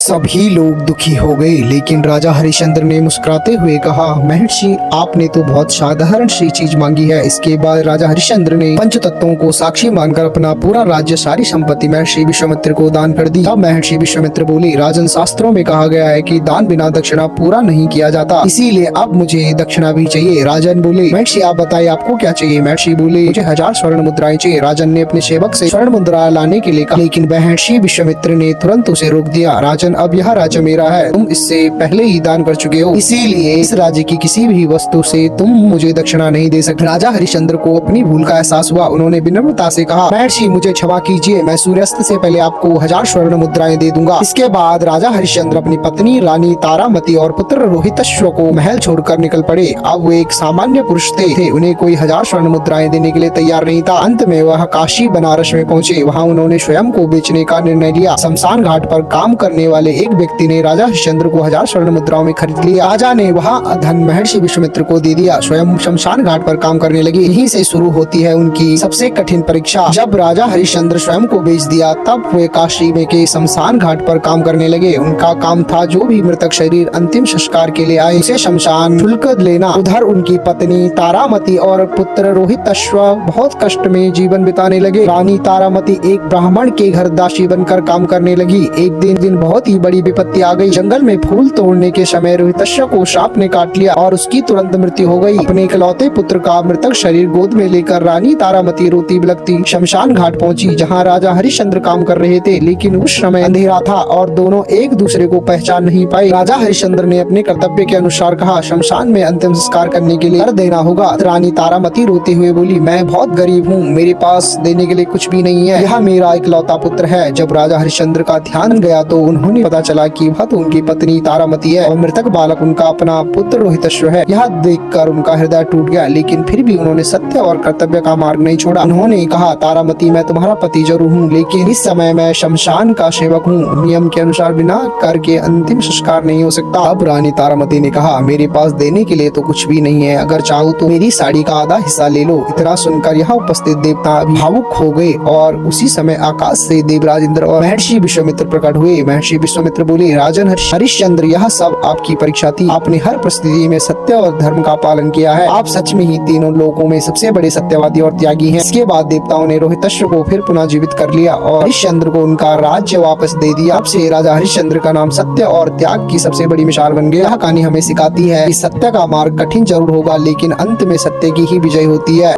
सभी लोग दुखी हो गए, लेकिन राजा हरिश्चंद्र ने मुस्कुराते हुए कहा, महर्षि आपने तो बहुत साधारण सी चीज मांगी है। इसके बाद राजा हरिश्चंद्र ने पंच तत्वों को साक्षी मानकर अपना पूरा राज्य, सारी संपत्ति महर्षि विश्वामित्र को दान कर दी। अब महर्षि विश्वामित्र बोले, राजन, शास्त्रों में कहा गया है कि दान बिना दक्षिणा पूरा नहीं किया जाता, इसीलिए अब मुझे दक्षिणा भी चाहिए। राजन बोले, महर्षि आप बताइए आपको क्या चाहिए। महर्षि बोले, मुझे 1000 स्वर्ण मुद्राएं चाहिए। राजन ने अपने सेवक से स्वर्ण मुद्रा लाने के लिए कहा, लेकिन महर्षि विश्वामित्र ने तुरंत उसे रोक दिया। राजन, अब यह राज्य मेरा है, तुम इससे पहले ही दान कर चुके हो, इसीलिए इस राज्य की किसी भी वस्तु से तुम मुझे दक्षिणा नहीं दे सकते। राजा हरिश्चंद्र को अपनी भूल का एहसास हुआ। उन्होंने विनम्रता से कहा, महर्षि मुझे क्षमा कीजिए, मैं सूर्यास्त से पहले आपको 1000 स्वर्ण मुद्राएं दे दूंगा। इसके बाद राजा हरिश्चंद्र अपनी पत्नी रानी तारामती और पुत्र रोहितश्व को महल छोड़कर निकल पड़े। अब वो एक सामान्य पुरुष थे, उन्हें कोई 1000 स्वर्ण मुद्राएं देने के लिए तैयार नहीं था। अंत में वह काशी बनारस में पहुँचे। वहाँ उन्होंने स्वयं को बेचने का निर्णय लिया। शमशान घाट पर काम करने वाले एक व्यक्ति ने राजा हरिश्चंद्र को 1000 स्वर्ण मुद्राओं में खरीद लिया। राजा ने वह धन महर्षि विश्वामित्र को दे दिया। स्वयं शमशान घाट पर काम करने लगे। यहीं से शुरू होती है उनकी सबसे कठिन परीक्षा। जब राजा हरिश्चंद्र स्वयं को बेच दिया, तब वे काशी में के शमशान घाट पर काम करने लगे। उनका काम था जो भी मृतक शरीर अंतिम संस्कार के लिए आए, उसे शमशान शुल्क लेना। उधर उनकी पत्नी तारामती और पुत्र रोहितश्व बहुत कष्ट में जीवन बिताने लगे। रानी तारामती एक ब्राह्मण के घर दासी बनकर काम करने लगी। एक दिन बहुत ही बड़ी विपत्ति आ गई। जंगल में फूल तोड़ने के समय रोहितश्व को सांप ने काट लिया और उसकी तुरंत मृत्यु हो गई। अपने इकलौते पुत्र का मृतक शरीर गोद में लेकर रानी तारामती रोती बिलखती शमशान घाट पहुंची, जहां राजा हरिश्चंद्र काम कर रहे थे। लेकिन उस समय अंधेरा था और दोनों एक दूसरे को पहचान नहीं पाए। राजा हरिश्चंद्र ने अपने कर्तव्य के अनुसार कहा, शमशान में अंतिम संस्कार करने के लिए कर देना होगा। रानी तारामती रोते हुए बोली, मैं बहुत गरीब हूँ, मेरे पास देने के लिए कुछ भी नहीं है, यह मेरा इकलौता पुत्र है। जब राजा हरिश्चंद्र का ध्यान गया तो उन्होंने पता चला कि वह तो उनकी पत्नी तारामती है और मृतक बालक उनका अपना पुत्र रोहितश्व है। यह देखकर उनका हृदय टूट गया, लेकिन फिर भी उन्होंने सत्य और कर्तव्य का मार्ग नहीं छोड़ा। उन्होंने कहा, तारामती, मैं तुम्हारा पति जरूर हूँ, लेकिन इस समय मैं शमशान का सेवक हूँ। नियम के अनुसार बिना करके अंतिम संस्कार नहीं हो सकता। अब रानी तारामती ने कहा, मेरे पास देने के लिए तो कुछ भी नहीं है, अगर चाहो तो मेरी साड़ी का आधा हिस्सा ले लो। इतना सुनकर यहाँ उपस्थित देवता भावुक हो गए और उसी समय आकाश से देवराज इंद्र और महर्षि विश्वामित्र प्रकट हुए। महर्षि विश्वामित्र बोले, राजन हरिश्चंद्र, यह सब आपकी परीक्षा थी। आपने हर परिस्थिति में सत्य और धर्म का पालन किया है। आप सच में ही तीनों लोकों में सबसे बड़े सत्यवादी और त्यागी हैं। इसके बाद देवताओं ने रोहितश्व को फिर पुनः जीवित कर लिया और हरिश्चंद्र को उनका राज्य वापस दे दिया। अब से राजा हरिश्चंद्र का नाम सत्य और त्याग की सबसे बड़ी मिसाल बन गया। यह कहानी हमें सिखाती है कि सत्य का मार्ग कठिन जरूर होगा, लेकिन अंत में सत्य की ही विजय होती है।